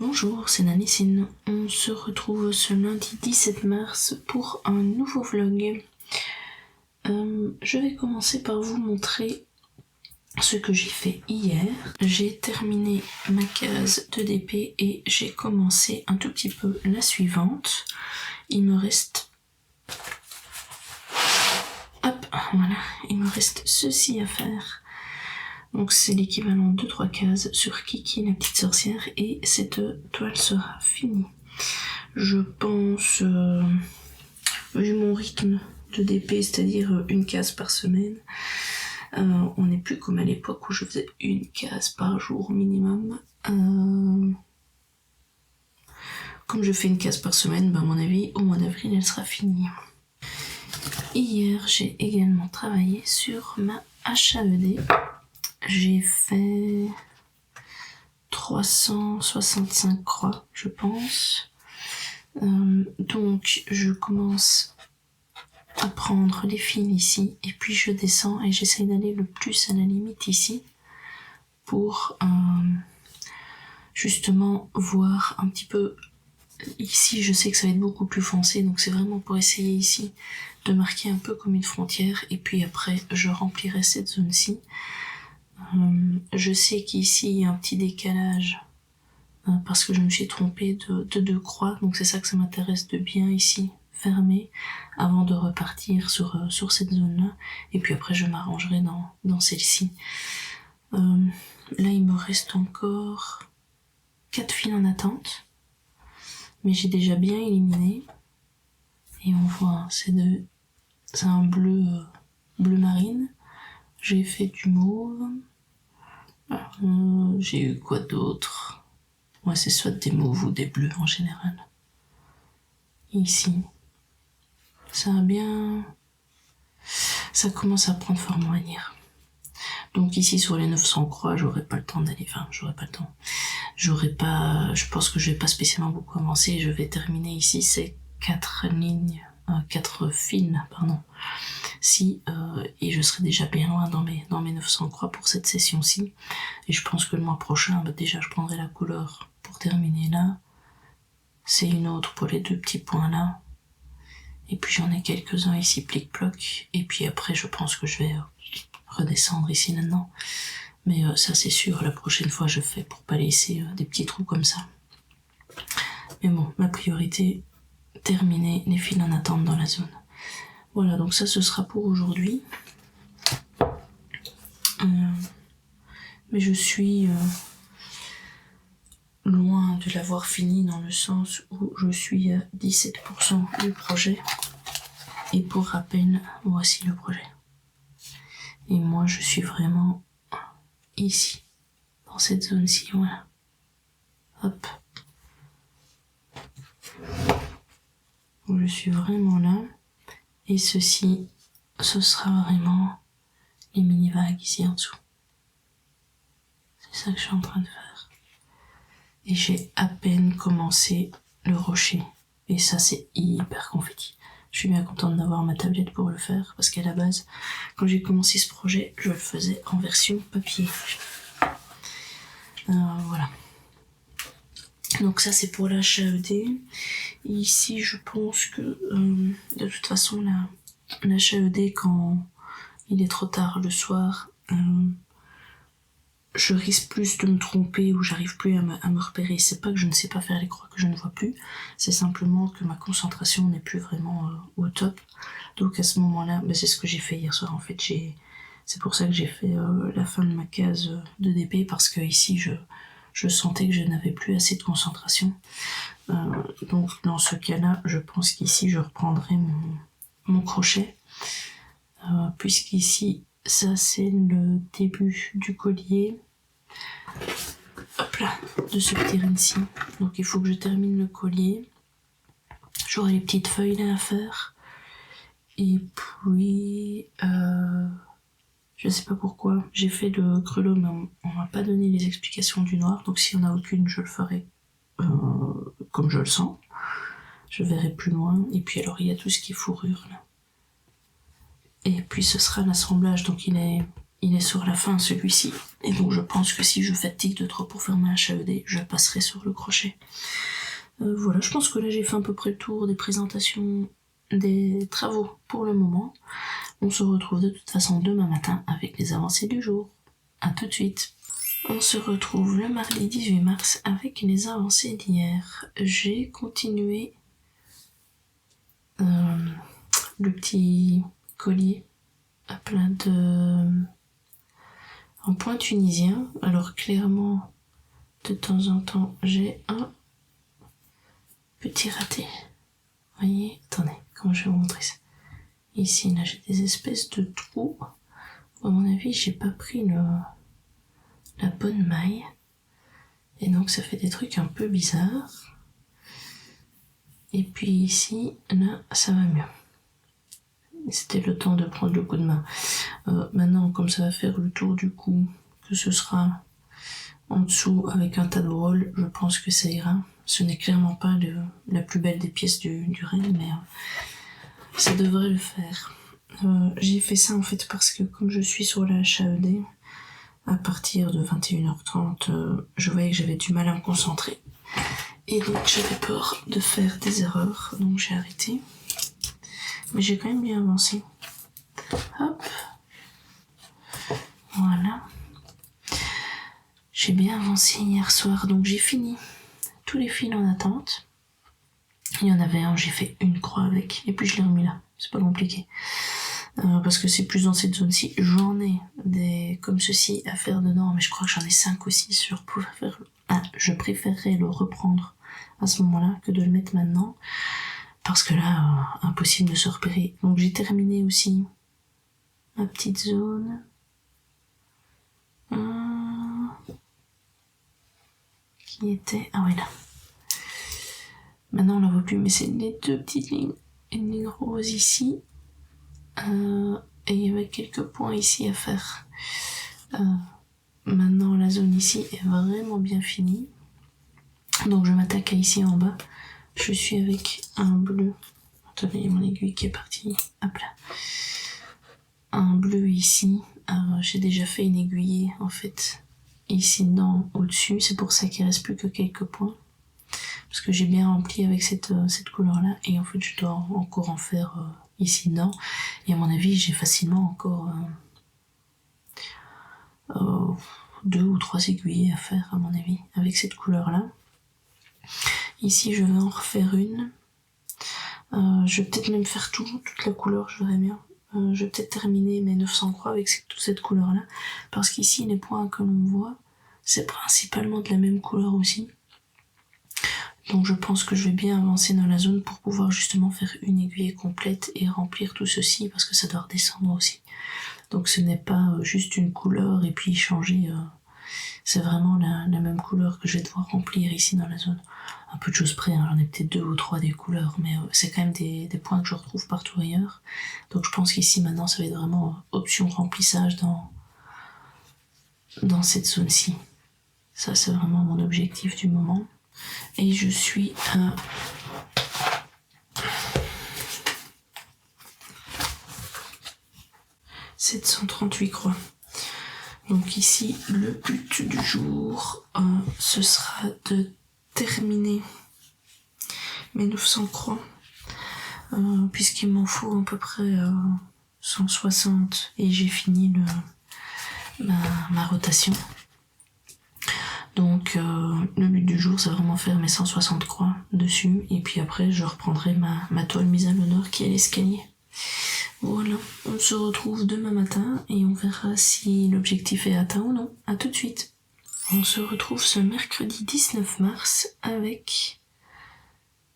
Bonjour, c'est Nanessine. On se retrouve ce lundi 17 mars pour un nouveau vlog. Je vais commencer par vous montrer ce que j'ai fait hier. J'ai terminé ma case de DP et j'ai commencé un tout petit peu la suivante. Il me reste... Hop, voilà, il me reste ceci à faire. Donc c'est l'équivalent de 3 cases sur Kiki la petite sorcière et cette toile sera finie. Je pense, vu mon rythme de DP, c'est-à-dire une case par semaine, on n'est plus comme à l'époque où je faisais une case par jour minimum. Comme je fais une case par semaine, à mon avis au mois d'avril elle sera finie. Hier j'ai également travaillé sur ma HAED. J'ai fait 365 croix, je pense. Donc je commence à prendre les fils ici et puis je descends et j'essaye d'aller le plus à la limite ici pour justement voir un petit peu. Ici je sais que ça va être beaucoup plus foncé, donc c'est vraiment pour essayer ici de marquer un peu comme une frontière et puis après je remplirai cette zone-ci. Je sais qu'ici il y a un petit décalage parce que je me suis trompée de 2 croix, donc c'est ça que ça m'intéresse de bien ici fermer avant de repartir sur cette zone-là, et puis après je m'arrangerai dans celle-ci. Là il me reste encore 4 fils en attente, mais j'ai déjà bien éliminé, et on voit, c'est un bleu marine. J'ai fait du mauve. J'ai eu quoi d'autre? Ouais, c'est soit des mauves ou des bleus en général. Ici, ça commence à prendre forme, on va dire. Donc ici sur les 900 croix, j'aurai pas le temps d'aller. Enfin, j'aurai pas le temps. Je pense que je vais pas spécialement beaucoup avancer. Je vais terminer ici ces 4 fils, pardon. Et je serai déjà bien loin dans mes 900 croix pour cette session-ci. Et je pense que le mois prochain, déjà je prendrai la couleur pour terminer là. C'est une autre pour les 2 petits points là. Et puis j'en ai quelques-uns ici, plic-ploc. Et puis après, je pense que je vais redescendre ici maintenant. Mais ça c'est sûr, la prochaine fois je fais pour pas laisser des petits trous comme ça. Mais bon, ma priorité, terminer les fils en attente dans la zone. Voilà, donc ça ce sera pour aujourd'hui. Mais je suis loin de l'avoir fini dans le sens où je suis à 17% du projet. Et pour rappel, voici le projet. Et moi je suis vraiment ici, dans cette zone-ci, voilà. Hop. Je suis vraiment là. Et ceci, ce sera vraiment les mini-vagues ici en dessous. C'est ça que je suis en train de faire. Et j'ai à peine commencé le rocher. Et ça, c'est hyper confetti. Je suis bien contente d'avoir ma tablette pour le faire, parce qu'à la base, quand j'ai commencé ce projet, je le faisais en version papier. Voilà. Donc ça, c'est pour la HAED. Ici, je pense que de toute façon, la HAED, quand il est trop tard le soir, je risque plus de me tromper ou j'arrive plus à me repérer. C'est pas que je ne sais pas faire les croix, que je ne vois plus, c'est simplement que ma concentration n'est plus vraiment au top. Donc à ce moment-là, c'est ce que j'ai fait hier soir en fait. C'est pour ça que j'ai fait la fin de ma case de DP, parce que ici je sentais que je n'avais plus assez de concentration. Donc dans ce cas-là, je pense qu'ici je reprendrai mon crochet, puisqu'ici ça c'est le début du collier. Hop là, de ce petit ring-ci. Donc il faut que je termine le collier. J'aurai les petites feuilles là à faire. Et puis je sais pas pourquoi j'ai fait le grelot, mais on m'a pas donné les explications du noir, donc s'il y en a aucune, je le ferai comme je le sens. Je verrai plus loin. Et puis alors il y a tout ce qui est fourrure là. Et puis ce sera l'assemblage, donc il est il est sur la fin celui-ci. Et donc je pense que si je fatigue de trop pour faire ma HAED, je passerai sur le crochet. Voilà, je pense que là j'ai fait à peu près le tour des présentations des travaux pour le moment. On se retrouve de toute façon demain matin avec les avancées du jour. A tout de suite. On se retrouve le mardi 18 mars avec les avancées d'hier. J'ai continué le petit collier à plein en point tunisien. Alors clairement, de temps en temps, j'ai un petit raté. Vous voyez, attendez, comment je vais vous montrer ça. Ici, là, j'ai des espèces de trous. À mon avis, j'ai pas pris la bonne maille. Et donc, ça fait des trucs un peu bizarres. Et puis ici, là, ça va mieux. C'était le temps de prendre le coup de main. Maintenant, comme ça va faire le tour du cou, que ce sera en dessous avec un tas de rôles, je pense que ça ira. Ce n'est clairement pas la plus belle des pièces du renne, mais ça devrait le faire. J'ai fait ça en fait parce que comme je suis sur la HAED, à partir de 21h30, je voyais que j'avais du mal à me concentrer. Et donc j'avais peur de faire des erreurs, donc j'ai arrêté. Mais j'ai quand même bien avancé. Hop. Voilà. J'ai bien avancé hier soir, donc j'ai fini tous les fils en attente. Il y en avait un, j'ai fait une croix avec, et puis je l'ai remis là. C'est pas compliqué. Parce que c'est plus dans cette zone-ci. J'en ai des comme ceci à faire dedans, mais je crois que j'en ai 5 ou 6 sur pouvoir faire. Je préférerais le reprendre à ce moment-là que de le mettre maintenant. Parce que là, impossible de se repérer. Donc j'ai terminé aussi ma petite zone. Qui était... Ah ouais, là. Maintenant on la voit plus, mais c'est les deux petites lignes. Une ligne rose ici. Et il y avait quelques points ici à faire. Maintenant la zone ici est vraiment bien finie. Donc je m'attaque à ici en bas. Je suis avec un bleu. Attendez, il y a mon aiguille qui est partie. Hop là. Un bleu ici. J'ai déjà fait une aiguillée en fait ici dedans au-dessus. C'est pour ça qu'il reste plus que quelques points. Parce que j'ai bien rempli avec cette couleur là. Et en fait je dois encore en faire ici dedans. Et à mon avis j'ai facilement encore 2 ou 3 aiguillés à faire à mon avis avec cette couleur là. Ici je vais en refaire une. Je vais peut-être même faire toute la couleur, je verrai bien. Je vais peut-être terminer mes 900 croix avec toute cette couleur là. Parce qu'ici les points que l'on voit, c'est principalement de la même couleur aussi. Donc je pense que je vais bien avancer dans la zone pour pouvoir justement faire une aiguille complète et remplir tout ceci parce que ça doit redescendre aussi. Donc ce n'est pas juste une couleur et puis changer, c'est vraiment la même couleur que je vais devoir remplir ici dans la zone. Un peu de choses près, hein, j'en ai peut-être 2 ou 3 des couleurs, mais c'est quand même des points que je retrouve partout ailleurs. Donc je pense qu'ici maintenant ça va être vraiment option remplissage dans cette zone-ci. Ça c'est vraiment mon objectif du moment. Et je suis à 738 croix. Donc ici, le but du jour, ce sera de terminer mes 900 croix, puisqu'il m'en faut à peu près 160 et j'ai fini ma rotation. Donc le but du jour c'est vraiment faire mes 160 croix dessus et puis après je reprendrai ma toile mise à l'honneur qui est l'escalier. Voilà, on se retrouve demain matin et on verra si l'objectif est atteint ou non. A tout de suite. On se retrouve ce mercredi 19 mars avec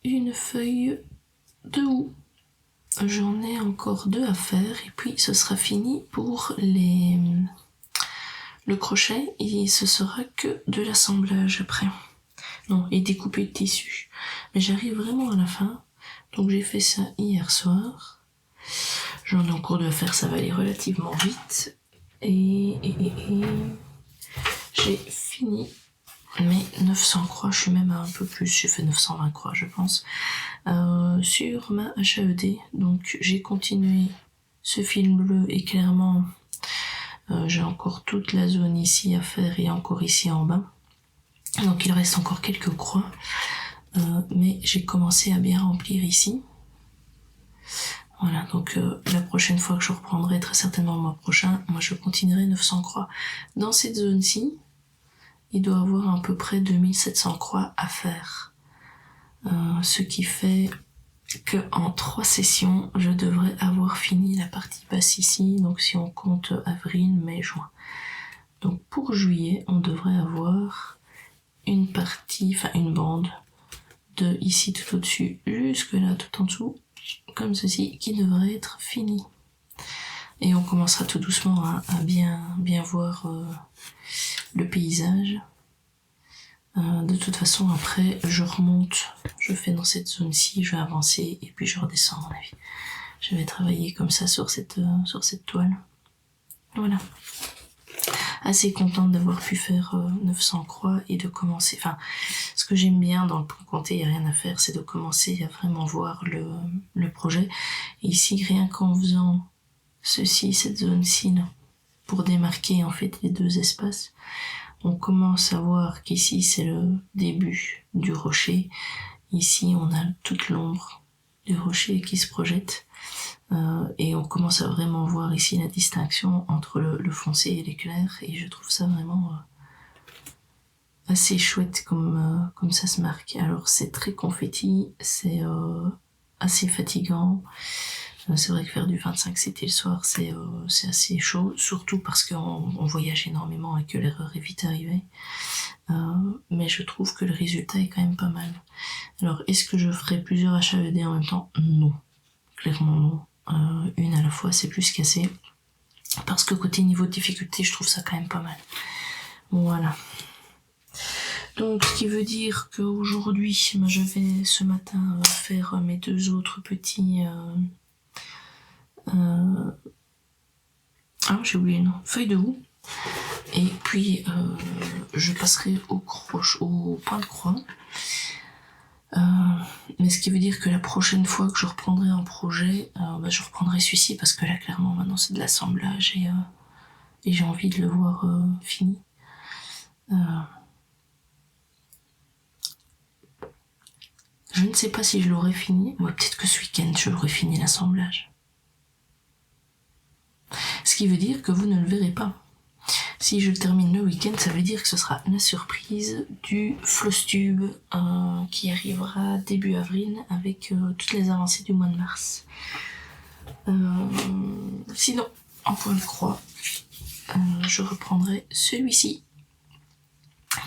une feuille de houx. J'en ai encore 2 à faire et puis ce sera fini pour le crochet et ce sera que de l'assemblage après. Non, et découper le tissu. Mais j'arrive vraiment à la fin. Donc j'ai fait ça hier soir. J'en ai encore de faire, ça va aller relativement vite. Et j'ai fini mes 900 croix. Je suis même à un peu plus, j'ai fait 920 croix je pense. Sur ma HAED. Donc j'ai continué ce fil bleu et clairement J'ai encore toute la zone ici à faire et encore ici en bas. Donc il reste encore quelques croix. Mais j'ai commencé à bien remplir ici. Voilà, donc la prochaine fois que je reprendrai, très certainement le mois prochain, moi je continuerai 900 croix. Dans cette zone-ci, il doit y avoir à peu près 2700 croix à faire. Ce qui fait que en 3 sessions, je devrais avoir fini la partie basse ici, donc si on compte avril, mai, juin. Donc pour juillet, on devrait avoir une partie, enfin une bande, de ici tout au-dessus jusque là tout en dessous, comme ceci, qui devrait être fini. Et on commencera tout doucement à bien voir le paysage. De toute façon, après, je remonte, je fais dans cette zone-ci, je vais avancer et puis je redescends, à mon avis. Je vais travailler comme ça sur cette toile. Voilà. Assez contente d'avoir pu faire 900 croix et de commencer. Enfin, ce que j'aime bien dans le point compté, il n'y a rien à faire, c'est de commencer à vraiment voir le projet. Et ici, rien qu'en faisant ceci, cette zone-ci, là, pour démarquer en fait les deux espaces, on commence à voir qu'ici c'est le début du rocher. Ici on a toute l'ombre du rocher qui se projette. Et on commence à vraiment voir ici la distinction entre le foncé et l'éclair. Et je trouve ça vraiment assez chouette comme ça se marque. Alors c'est très confetti, c'est assez fatigant. C'est vrai que faire du 25 c'était le soir, c'est assez chaud, surtout parce qu'on voyage énormément et que l'erreur est vite arrivée. Mais je trouve que le résultat est quand même pas mal. Alors, est-ce que je ferai plusieurs HAED en même temps? Non, clairement non. Une à la fois, c'est plus qu'assez. Parce que côté niveau de difficulté, je trouve ça quand même pas mal. Voilà. Donc, ce qui veut dire qu'aujourd'hui, je vais ce matin faire mes 2 autres petits... j'ai oublié le nom. Feuilles de houx. Et puis, je passerai au point de croix. Mais ce qui veut dire que la prochaine fois que je reprendrai un projet, je reprendrai celui-ci parce que là, clairement, maintenant, c'est de l'assemblage et j'ai envie de le voir fini. Je ne sais pas si je l'aurai fini. Ouais, peut-être que ce week-end, je l'aurai fini l'assemblage. Ce qui veut dire que vous ne le verrez pas. Si je le termine le week-end, ça veut dire que ce sera la surprise du Flosstube qui arrivera début avril avec toutes les avancées du mois de mars. Sinon, en point de croix, je reprendrai celui-ci.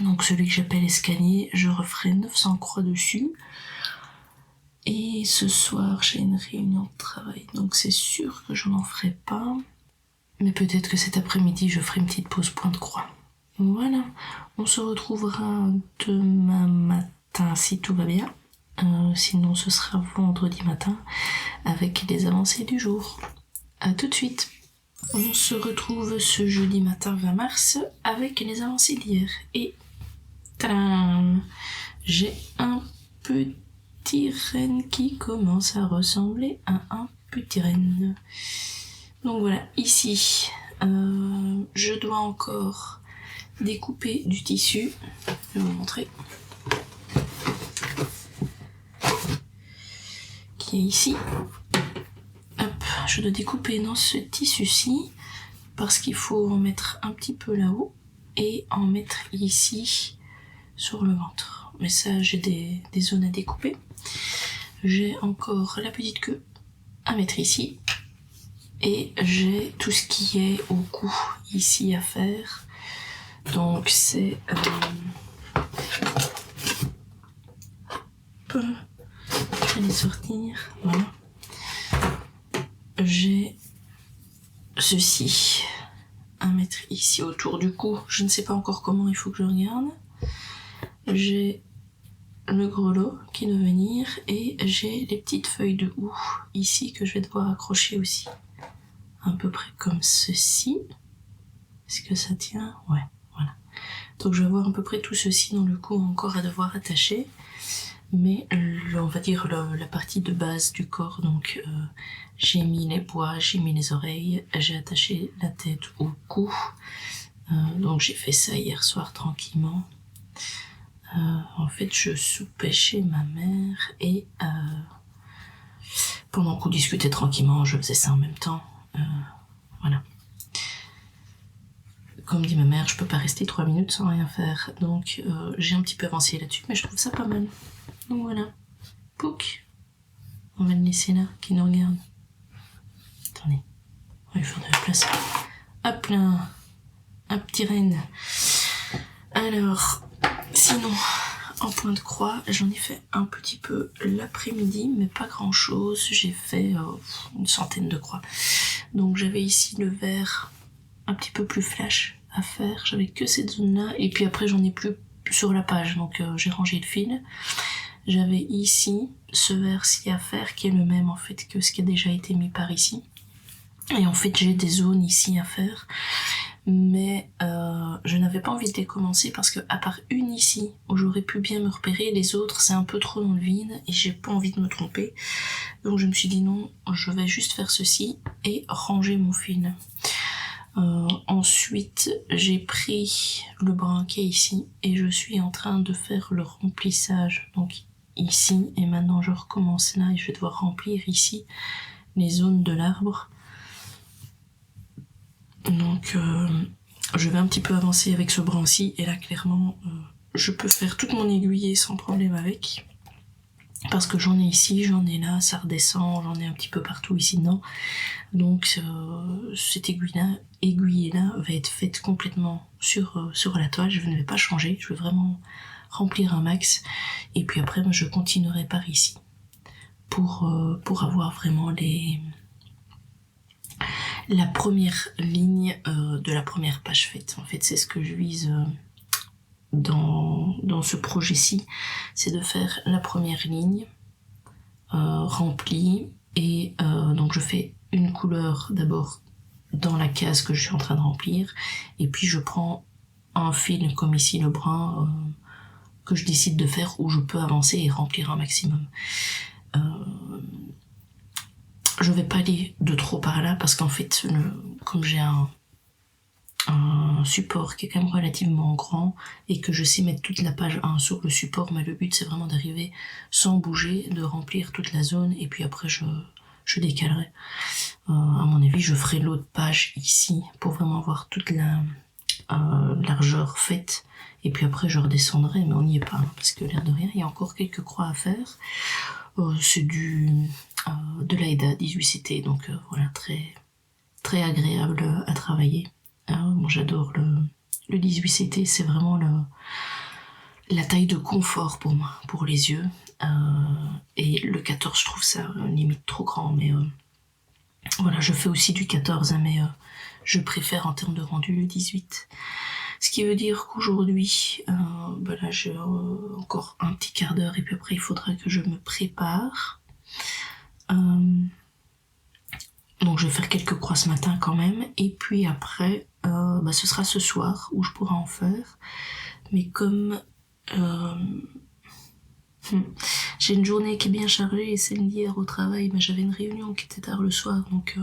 Donc celui que j'appelle escalier, je referai 900 croix dessus. Et ce soir, j'ai une réunion de travail, donc c'est sûr que je n'en ferai pas. Mais peut-être que cet après-midi, je ferai une petite pause point de croix. Voilà, on se retrouvera demain matin si tout va bien. Sinon, ce sera vendredi matin avec les avancées du jour. À tout de suite. On se retrouve ce jeudi matin 20 mars avec les avancées d'hier. Et tadam, j'ai un petit renne qui commence à ressembler à un petit renne. Donc voilà, ici, je dois encore découper du tissu. Je vais vous montrer. Qui est ici. Hop, je dois découper dans ce tissu-ci parce qu'il faut en mettre un petit peu là-haut et en mettre ici sur le ventre. Mais ça, j'ai des zones à découper. J'ai encore la petite queue à mettre ici. Et j'ai tout ce qui est au cou ici à faire. Donc c'est... je vais les sortir. Voilà. J'ai ceci à mettre ici autour du cou. Je ne sais pas encore comment, il faut que je regarde. J'ai le grelot qui doit venir et j'ai les petites feuilles de houx ici que je vais devoir accrocher aussi. À peu près comme ceci. Est-ce que ça tient? Ouais, voilà. Donc je vais avoir à peu près tout ceci dans le cou encore à devoir attacher. Mais on va dire la partie de base du corps, donc j'ai mis les bois, j'ai mis les oreilles, j'ai attaché la tête au cou. Donc j'ai fait ça hier soir tranquillement. En fait, je soupais chez ma mère et pendant qu'on discutait tranquillement, je faisais ça en même temps. Voilà. Comme dit ma mère, je peux pas rester 3 minutes sans rien faire. Donc j'ai un petit peu avancé là-dessus, mais je trouve ça pas mal. Donc voilà. Pouc. On va le laisser là, qui nous regarde. Attendez. Il faudrait la placer. Hop là. Un petit renne. Alors, sinon, en point de croix, j'en ai fait un petit peu l'après-midi, mais pas grand-chose. J'ai fait une centaine de croix. Donc j'avais ici le vert un petit peu plus flash à faire. J'avais que cette zone-là, et puis après j'en ai plus sur la page, donc j'ai rangé le fil. J'avais ici ce vert-ci à faire, qui est le même en fait que ce qui a déjà été mis par ici. Et en fait j'ai des zones ici à faire, mais je n'avais pas envie de les commencer parce que à part une ici où j'aurais pu bien me repérer, les autres c'est un peu trop dans le vide et j'ai pas envie de me tromper. Donc je me suis dit non, je vais juste faire ceci et ranger mon fil. Ensuite j'ai pris le brin qui est ici et je suis en train de faire le remplissage donc ici, et maintenant je recommence là et je vais devoir remplir ici les zones de l'arbre. Donc je vais un petit peu avancer avec ce brin-ci, et là clairement je peux faire toute mon aiguillée sans problème avec, parce que j'en ai ici, j'en ai là, ça redescend, j'en ai un petit peu partout ici dedans. Donc cette aiguillée-là va être faite complètement sur la toile, je ne vais pas changer, je vais vraiment remplir un max, et puis après je continuerai par ici pour avoir vraiment la première ligne de la première page faite. En fait, c'est ce que je vise dans ce projet-ci, c'est de faire la première ligne remplie, et donc je fais une couleur d'abord dans la case que je suis en train de remplir, et puis je prends un fil comme ici le brun que je décide de faire, où je peux avancer et remplir un maximum. Je vais pas aller de trop par là parce qu'en fait, comme j'ai un support qui est quand même relativement grand et que je sais mettre toute la page 1 sur le support, mais le but c'est vraiment d'arriver sans bouger, de remplir toute la zone, et puis après je décalerai. À mon avis, je ferai l'autre page ici pour vraiment avoir toute la largeur faite, et puis après je redescendrai, mais on n'y est pas, hein, parce que l'air de rien, il y a encore quelques croix à faire. C'est de l'AIDA 18CT, donc voilà, très, très agréable à travailler. Moi j'adore le 18CT, c'est vraiment la taille de confort pour moi, pour les yeux. Et le 14, je trouve ça limite trop grand, mais voilà, je fais aussi du 14, hein, mais je préfère en termes de rendu le 18. Ce qui veut dire qu'aujourd'hui, là j'ai encore un petit quart d'heure, et puis après il faudra que je me prépare. Donc je vais faire quelques croix ce matin quand même, et puis après ce sera ce soir où je pourrai en faire. Mais comme j'ai une journée qui est bien chargée, et celle d'hier au travail, j'avais une réunion qui était tard le soir, donc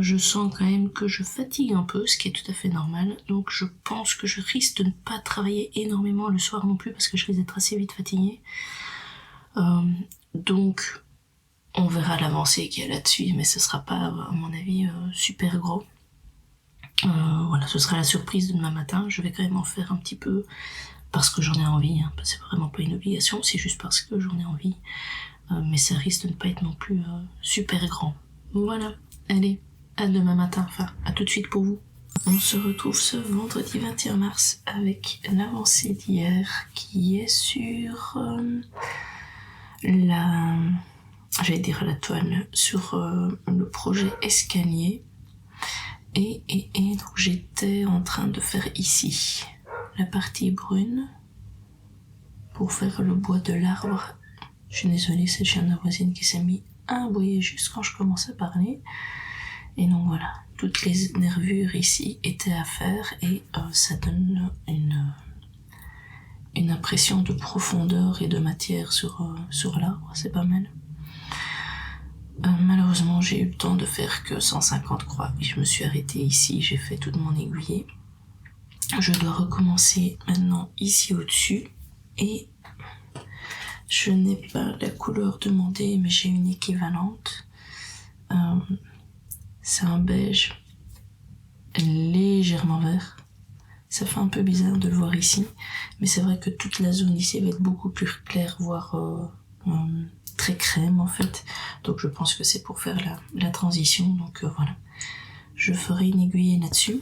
je sens quand même que je fatigue un peu, ce qui est tout à fait normal. Donc je pense que je risque de ne pas travailler énormément le soir non plus, parce que je risque d'être assez vite fatiguée. Donc on verra l'avancée qu'il y a là-dessus, mais ce sera pas, à mon avis, super gros. Voilà, ce sera la surprise de demain matin. Je vais quand même en faire un petit peu parce que j'en ai envie, hein. C'est vraiment pas une obligation, c'est juste parce que j'en ai envie. Mais ça risque de ne pas être non plus super grand. Voilà, allez, à demain matin, enfin, à tout de suite pour vous. On se retrouve ce vendredi 21 mars avec l'avancée d'hier qui est sur la toile, sur le projet escalier. Et donc j'étais en train de faire ici la partie brune pour faire le bois de l'arbre. Je suis désolée, c'est le chien de la voisine qui s'est mis à aboyer juste quand je commençais à parler. Et donc voilà, toutes les nervures ici étaient à faire, et ça donne une impression de profondeur et de matière sur l'arbre, c'est pas mal. Malheureusement, j'ai eu le temps de faire que 150 croix et je me suis arrêtée ici, j'ai fait toute mon aiguillée. Je dois recommencer maintenant ici au-dessus et je n'ai pas la couleur demandée, mais j'ai une équivalente. C'est un beige légèrement vert. Ça fait un peu bizarre de le voir ici, mais c'est vrai que toute la zone ici va être beaucoup plus claire, voire très crème en fait. Donc je pense que c'est pour faire la transition, donc voilà. Je ferai une aiguille là-dessus.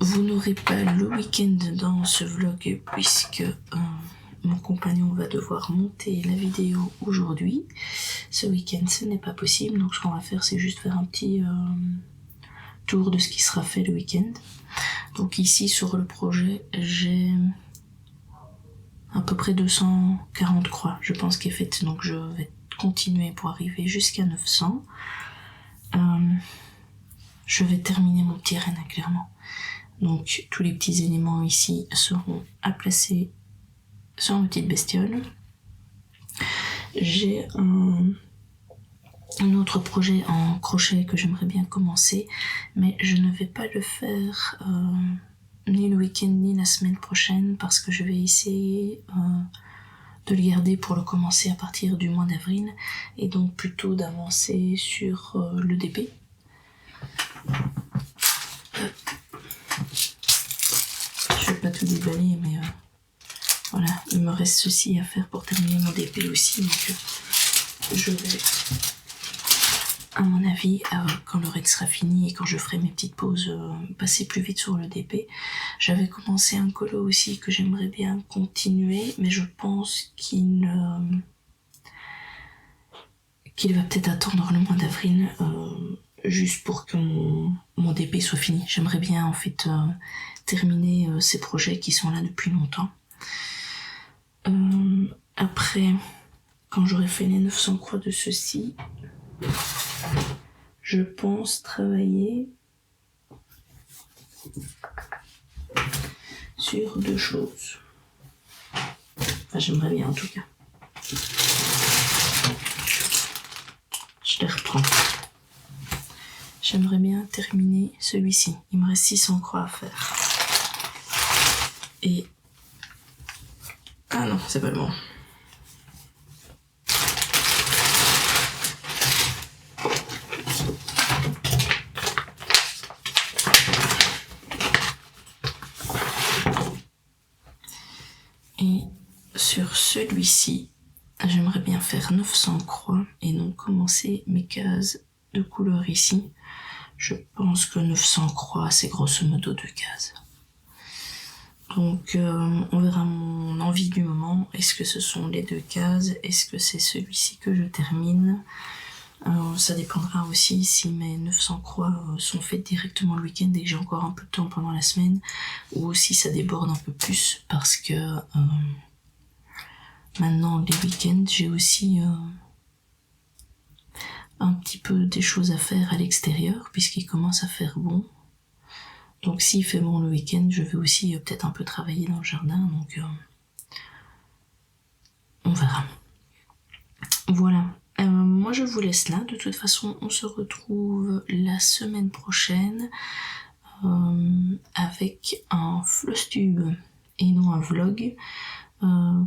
Vous n'aurez pas le week-end dans ce vlog puisque mon compagnon va devoir monter la vidéo aujourd'hui. Ce week-end ce n'est pas possible, donc ce qu'on va faire c'est juste faire un petit tour de ce qui sera fait le week-end. Donc ici sur le projet j'ai à peu près 240 croix je pense qui est faite, donc je vais continuer pour arriver jusqu'à 900. Je vais terminer mon petit renne clairement. Donc tous les petits éléments ici seront à placer sur ma petite bestiole. J'ai un autre projet en crochet que j'aimerais bien commencer, mais je ne vais pas le faire ni le week-end ni la semaine prochaine parce que je vais essayer de le garder pour le commencer à partir du mois d'avril et donc plutôt d'avancer sur le DP. Je vais pas tout déballer, mais voilà, il me reste ceci à faire pour terminer mon DP aussi, donc je vais, à mon avis, quand le raid sera fini et quand je ferai mes petites pauses, passer plus vite sur le DP. J'avais commencé un colo aussi que j'aimerais bien continuer, mais je pense qu'il va peut-être attendre le mois d'avril, juste pour que mon DP soit fini. J'aimerais bien en fait terminer ces projets qui sont là depuis longtemps. Après, quand j'aurai fait les 900 croix de ceci, je pense travailler sur deux choses. Enfin, j'aimerais bien en tout cas. Je les reprends. J'aimerais bien terminer celui-ci. Il me reste 600 croix à faire. Et... ah non, c'est pas le bon. Et sur celui-ci, j'aimerais bien faire 900 croix et donc commencer mes cases de couleur ici. Je pense que 900 croix, c'est grosso modo 2 cases. Donc on verra mon envie du moment. Est-ce que ce sont les 2 cases? Est-ce que c'est celui-ci que je termine? Ça dépendra aussi si mes 900 croix sont faites directement le week-end et que j'ai encore un peu de temps pendant la semaine, ou si ça déborde un peu plus parce que maintenant les week-ends j'ai aussi un petit peu des choses à faire à l'extérieur puisqu'il commence à faire bon. Donc s'il fait bon le week-end, je vais aussi peut-être un peu travailler dans le jardin, donc on verra. Voilà, moi je vous laisse là. De toute façon, on se retrouve la semaine prochaine avec un flosstube et non un vlog.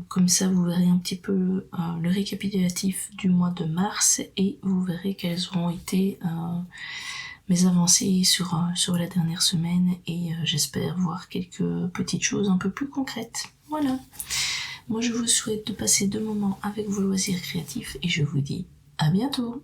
Comme ça vous verrez un petit peu le récapitulatif du mois de mars et vous verrez quelles auront été mes avancées sur la dernière semaine et j'espère voir quelques petites choses un peu plus concrètes. Voilà, moi je vous souhaite de passer 2 moments avec vos loisirs créatifs et je vous dis à bientôt.